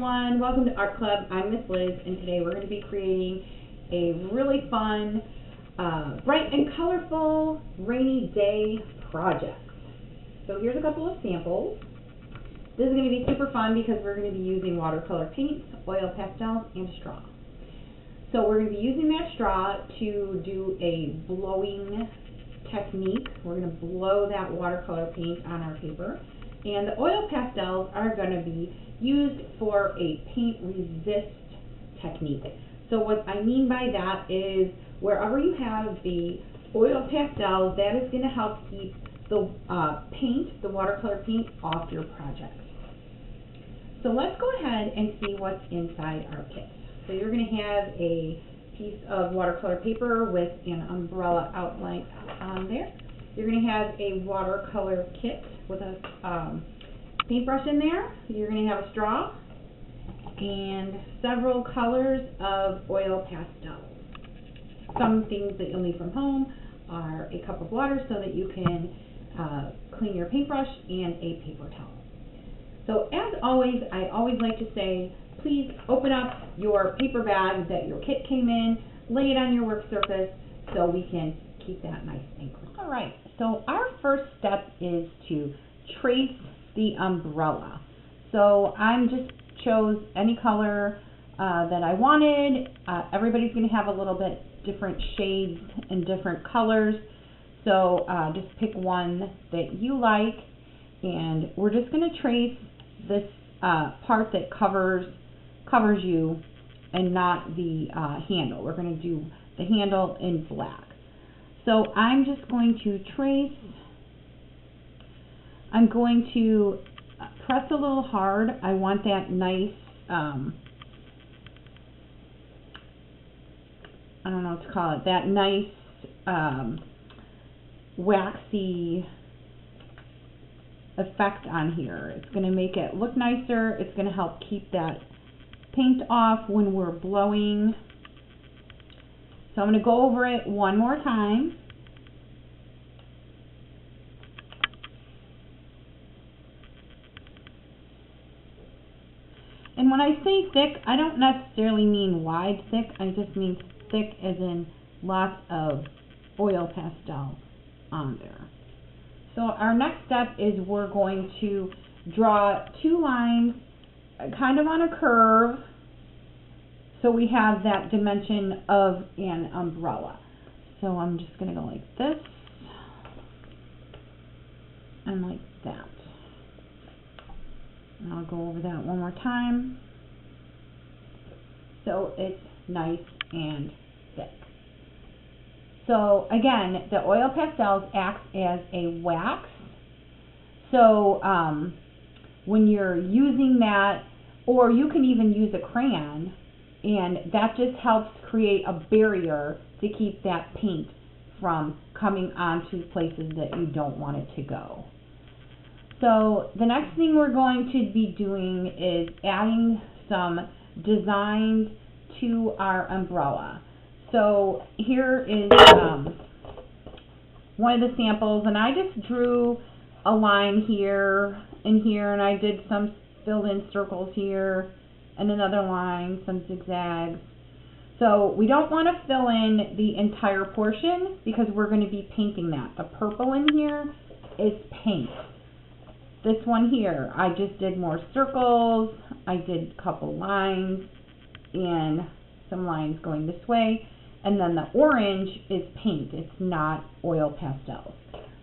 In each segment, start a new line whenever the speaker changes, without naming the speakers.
everyone, welcome to Art Club. I'm Miss Liz, and today we're going to be creating a really fun, bright and colorful rainy day project. So here's a couple of samples. This is going to be super fun because we're going to be using watercolor paints, oil pastels, and a straw. So we're going to be using that straw to do a blowing technique. We're going to blow that watercolor paint on our paper. And the oil pastels are going to be used for a paint resist technique. So what I mean by that is wherever you have the oil pastels, that is going to help keep the paint, the watercolor paint, off your project. So let's go ahead and see what's inside our kit. So you're going to have a piece of watercolor paper with an umbrella outline on there. You're going to have a watercolor kit with a paintbrush in there. You're going to have a straw and several colors of oil pastels. Some things that you'll need from home are a cup of water so that you can clean your paintbrush and a paper towel. So as always, I always like to say, please open up your paper bag that your kit came in, lay it on your work surface so we can keep that nice and clean. All right, so our first step is to trace the umbrella. So I just chose any color that I wanted. Everybody's going to have a little bit different shades and different colors. So just pick one that you like, and we're just going to trace this part that covers you and not the handle. We're going to do the handle in black. So I'm just going to trace. I'm going to press a little hard. I want that nice, I don't know what to call it, that nice waxy effect on here. It's going to make it look nicer. It's going to help keep that paint off when we're blowing. So I'm going to go over it one more time. And when I say thick, I don't necessarily mean wide thick. I just mean thick as in lots of oil pastel on there. So our next step is we're going to draw two lines kind of on a curve so we have that dimension of an umbrella. So I'm just going to go like this and like that. And I'll go over that one more time so it's nice and thick. So again, the oil pastels acts as a wax. So when you're using that, or you can even use a crayon, and that just helps create a barrier to keep that paint from coming onto places that you don't want it to go. So the next thing we're going to be doing is adding some designs to our umbrella. So here is one of the samples, and I just drew a line here and here, and I did some filled in circles here and another line, some zigzags. So we don't want to fill in the entire portion because we're going to be painting that. The purple in here is paint. This one here, I just did more circles. I did a couple lines and some lines going this way. And then the orange is paint. It's not oil pastels.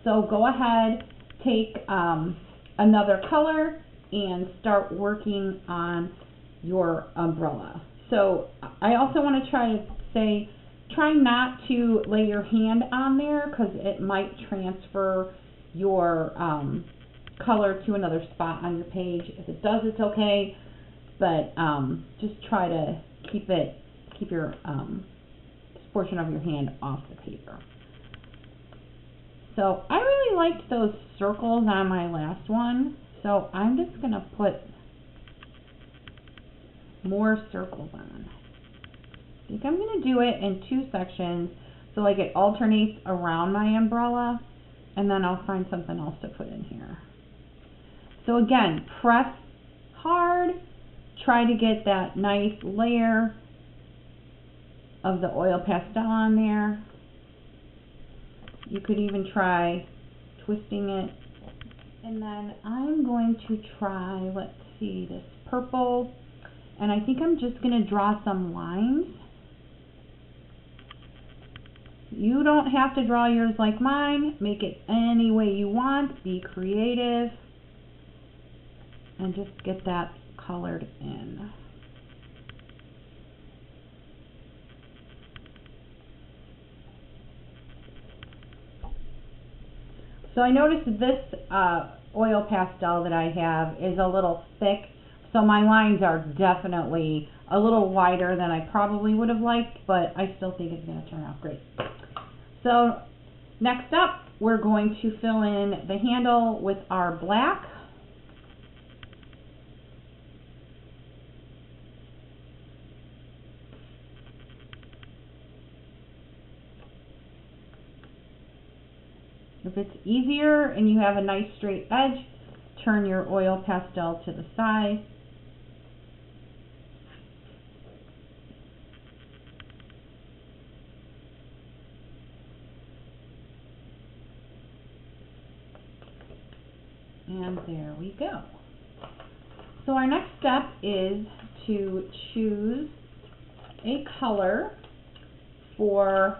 So go ahead, take another color and start working on your umbrella. So I also want to try to say, try not to lay your hand on there because it might transfer your color to another spot on your page. If it does, it's okay, but just try to keep your portion of your hand off the paper. So I really liked those circles on my last one, so I'm just going to put more circles on. I think I'm going to do it in two sections so like it alternates around my umbrella, and then I'll find something else to put in here. So again, press hard try to get that nice layer of the oil pastel on there. You could even try twisting it. And then I'm going to try, let's see, this purple. And I think I'm just going to draw some lines. You don't have to draw yours like mine. Make it any way you want. Be creative. And just get that colored in. So I noticed this oil pastel that I have is a little thick, so my lines are definitely a little wider than I probably would have liked, but I still think it's going to turn out great. So next up, we're going to fill in the handle with our black. If it's easier and you have a nice straight edge, turn your oil pastel to the side. And there we go. So our next step is to choose a color for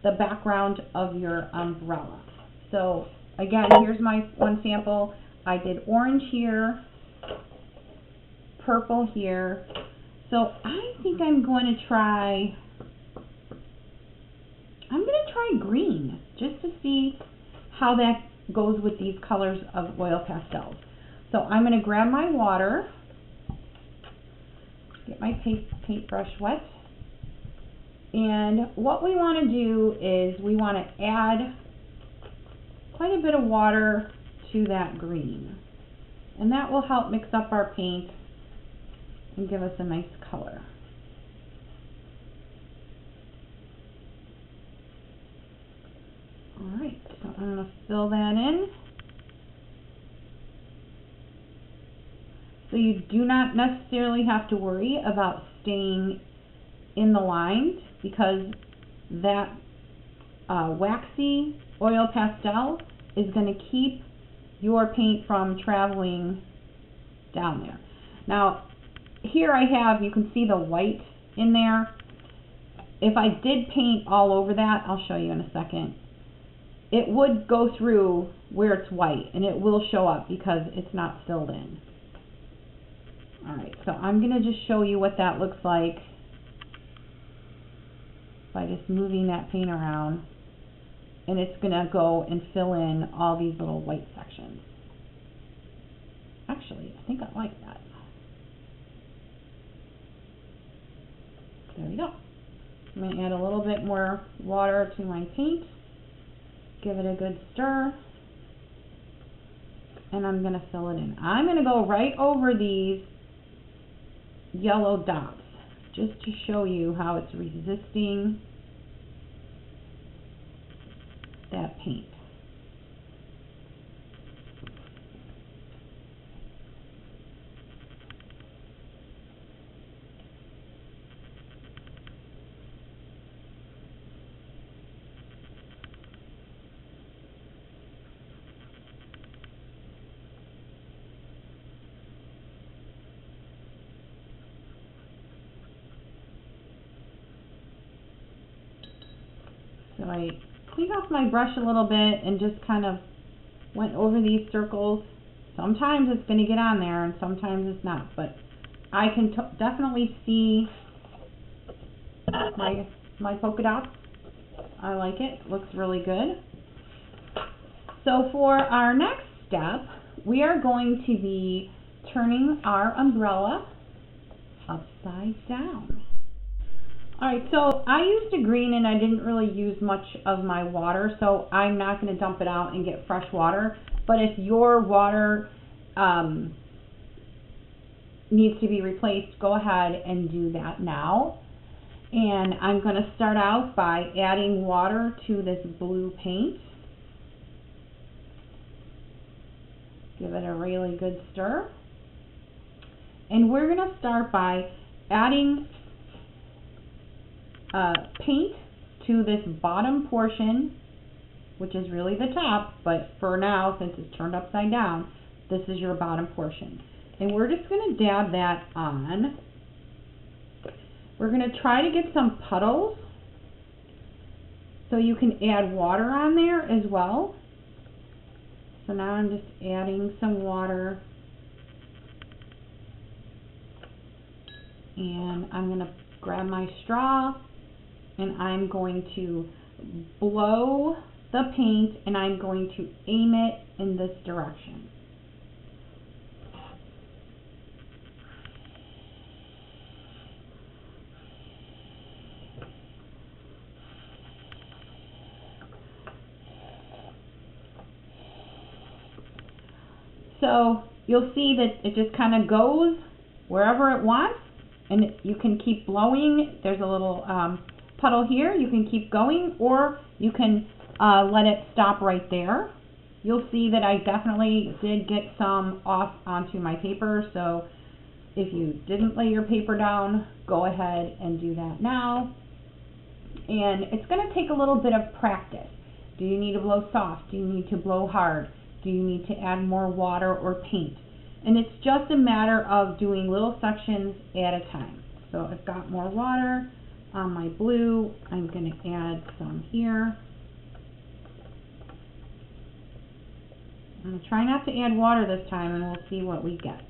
the background of your umbrella. So again, here's my one sample. I did orange here, purple here. So I think I'm going to try green just to see how that goes with these colors of oil pastels. So I'm going to grab my water, get my paintbrush wet, and what we want to do is we want to add quite a bit of water to that green, and that will help mix up our paint and give us a nice color. Alright, so I'm going to fill that in. So you do not necessarily have to worry about staying in the lines, because that waxy oil pastel is going to keep your paint from traveling down there. Now here I have, you can see the white in there. If I did paint all over that, I'll show you in a second, it would go through where it's white and it will show up because it's not filled in. Alright, so I'm going to just show you what that looks like by just moving that paint around, and it's going to go and fill in all these little white sections. Actually, I think I like that. There we go. I'm going to add a little bit more water to my paint, give it a good stir, and I'm going to fill it in. I'm going to go right over these yellow dots just to show you how it's resisting that paint. So I cleaned off my brush a little bit and just kind of went over these circles. Sometimes it's going to get on there and sometimes it's not, but I can definitely see my polka dots. I like it. It looks really good. So for our next step, we are going to be turning our umbrella upside down. Alright, so I used a green and I didn't really use much of my water, so I'm not going to dump it out and get fresh water. But if your water needs to be replaced, go ahead and do that now. And I'm going to start out by adding water to this blue paint. Give it a really good stir. And we're going to start by adding paint to this bottom portion, which is really the top, but for now, since it's turned upside down, this is your bottom portion. And we're just going to dab that on. We're going to try to get some puddles, so you can add water on there as well. So now I'm just adding some water. And I'm going to grab my straw and I'm going to blow the paint and I'm going to aim it in this direction. So you'll see that it just kind of goes wherever it wants, and you can keep blowing. There's a little puddle here. You can keep going, or you can let it stop right there. You'll see that I definitely did get some off onto my paper, so if you didn't lay your paper down, go ahead and do that now. And it's going to take a little bit of practice. Do you need to blow soft? Do you need to blow hard? Do you need to add more water or paint? And it's just a matter of doing little sections at a time. So I've got more water on my blue. I'm going to add some here. I'm going to try not to add water this time and we'll see what we get.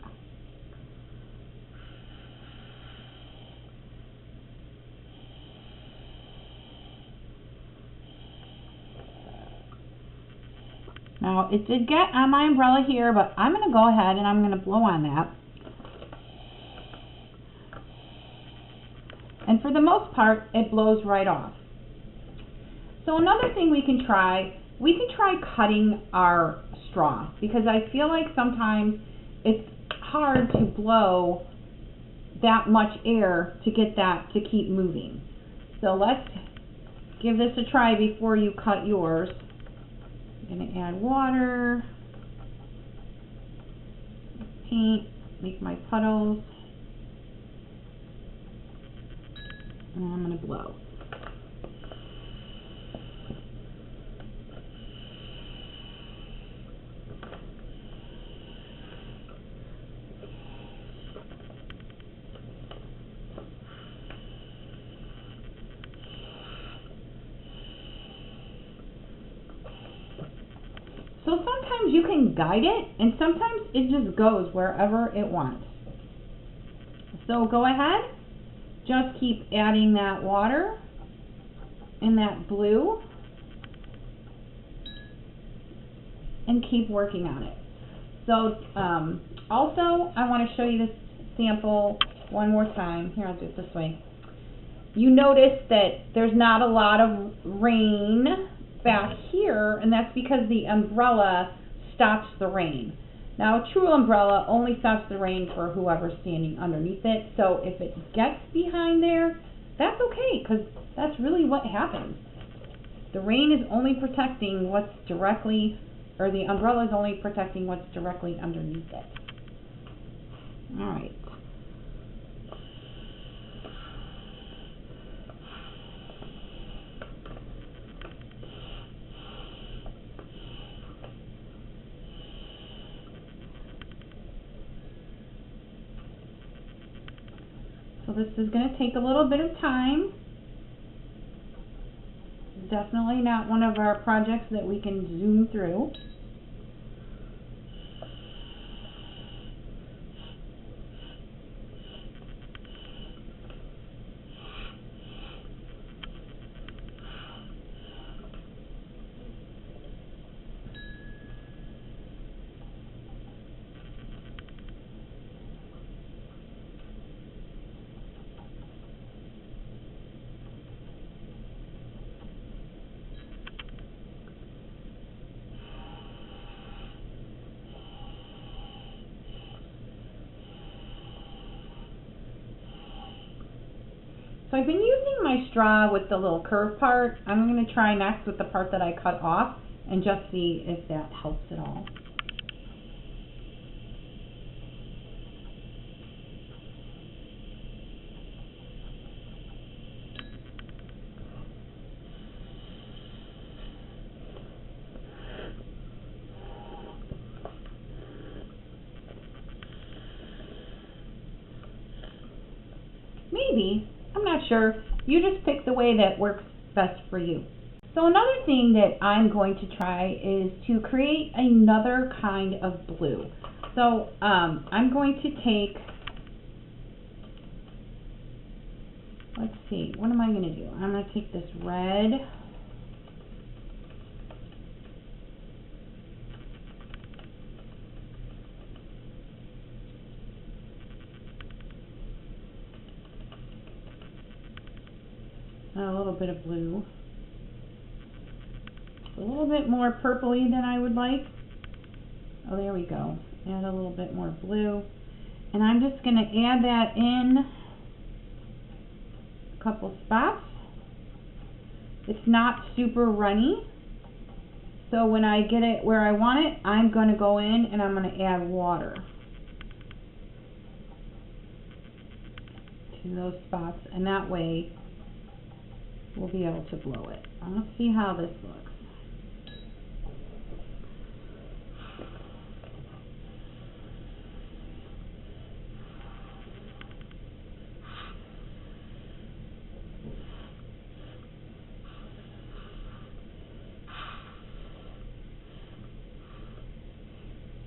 Now, it did get on my umbrella here, but I'm going to go ahead and I'm going to blow on that. And for the most part, it blows right off. So another thing we can try cutting our straw, because I feel like sometimes it's hard to blow that much air to get that to keep moving. So let's give this a try before you cut yours. I'm going to add water, paint, make my puddles, and I'm going to blow. So sometimes you can guide it, and sometimes it just goes wherever it wants. So go ahead, just keep adding that water and that blue, and keep working on it. So also, I want to show you this sample one more time. Here, I'll do it this way. You notice that there's not a lot of rain back here, and that's because the umbrella stops the rain. Now, a true umbrella only stops the rain for whoever's standing underneath it, so if it gets behind there, that's okay, because that's really what happens. The rain is only protecting what's directly, or the umbrella is only protecting what's directly underneath it. Alright. So this is going to take a little bit of time. Definitely not one of our projects that we can zoom through. So I've been using my straw with the little curved part. I'm going to try next with the part that I cut off and just see if that helps at all. maybe. I'm not sure. You just pick the way that works best for you. So another thing that I'm going to try is to create another kind of blue. So I'm going to take, let's see, what am I going to do? I'm going to take this red, and a little bit of blue. A little bit more purpley than I would like. Oh, there we go. Add a little bit more blue. And I'm just going to add that in a couple spots. It's not super runny. So when I get it where I want it, I'm going to go in and I'm going to add water to those spots. And that way we'll be able to blow it. Let's see how this looks.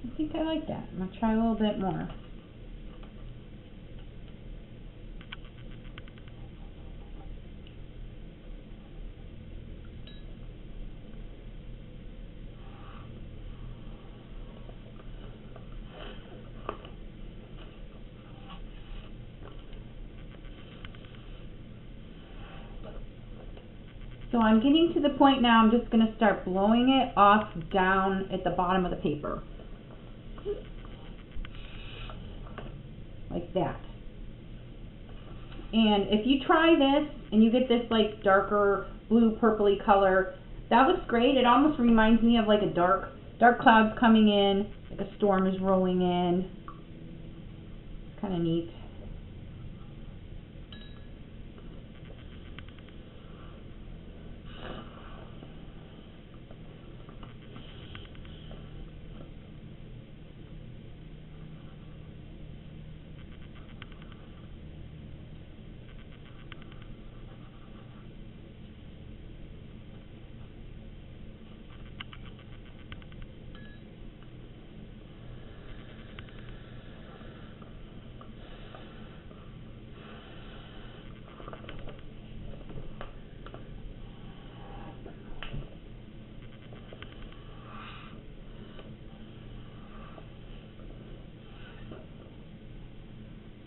I think I like that. I'm going to try a little bit more. So I'm getting to the point now I'm just going to start blowing it off down at the bottom of the paper. Like that. And if you try this and you get this like darker blue purpley color, that looks great. It almost reminds me of like a dark clouds coming in, like a storm is rolling in. It's kind of neat.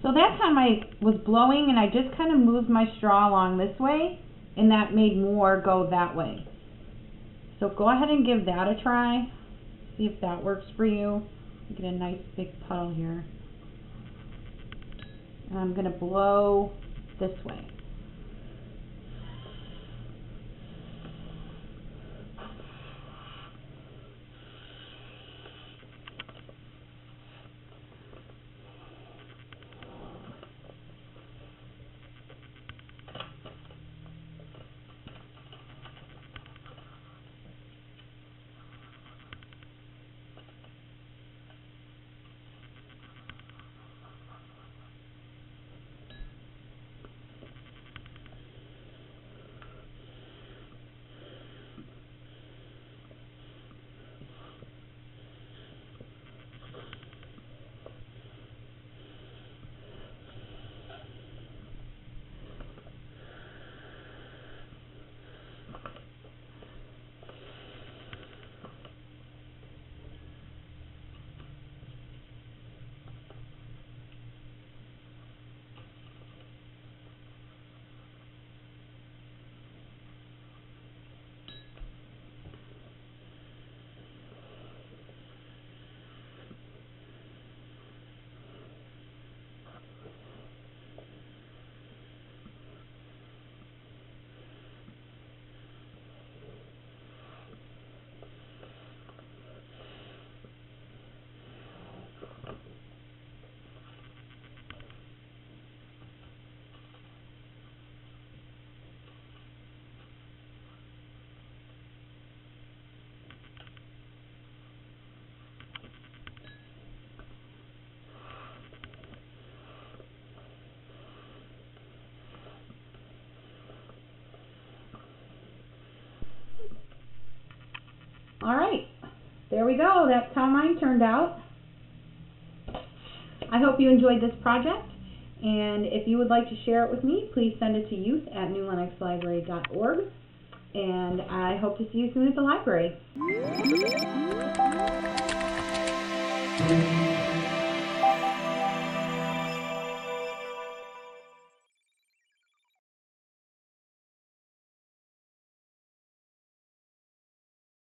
So that time I was blowing and I just kind of moved my straw along this way, and that made more go that way. So go ahead and give that a try. See if that works for you. Get a nice big puddle here. And I'm going to blow this way. All right, there we go. That's how mine turned out. I hope you enjoyed this project, and if you would like to share it with me, please send it to youth@newlenoxlibrary.org, and I hope to see you soon at the library.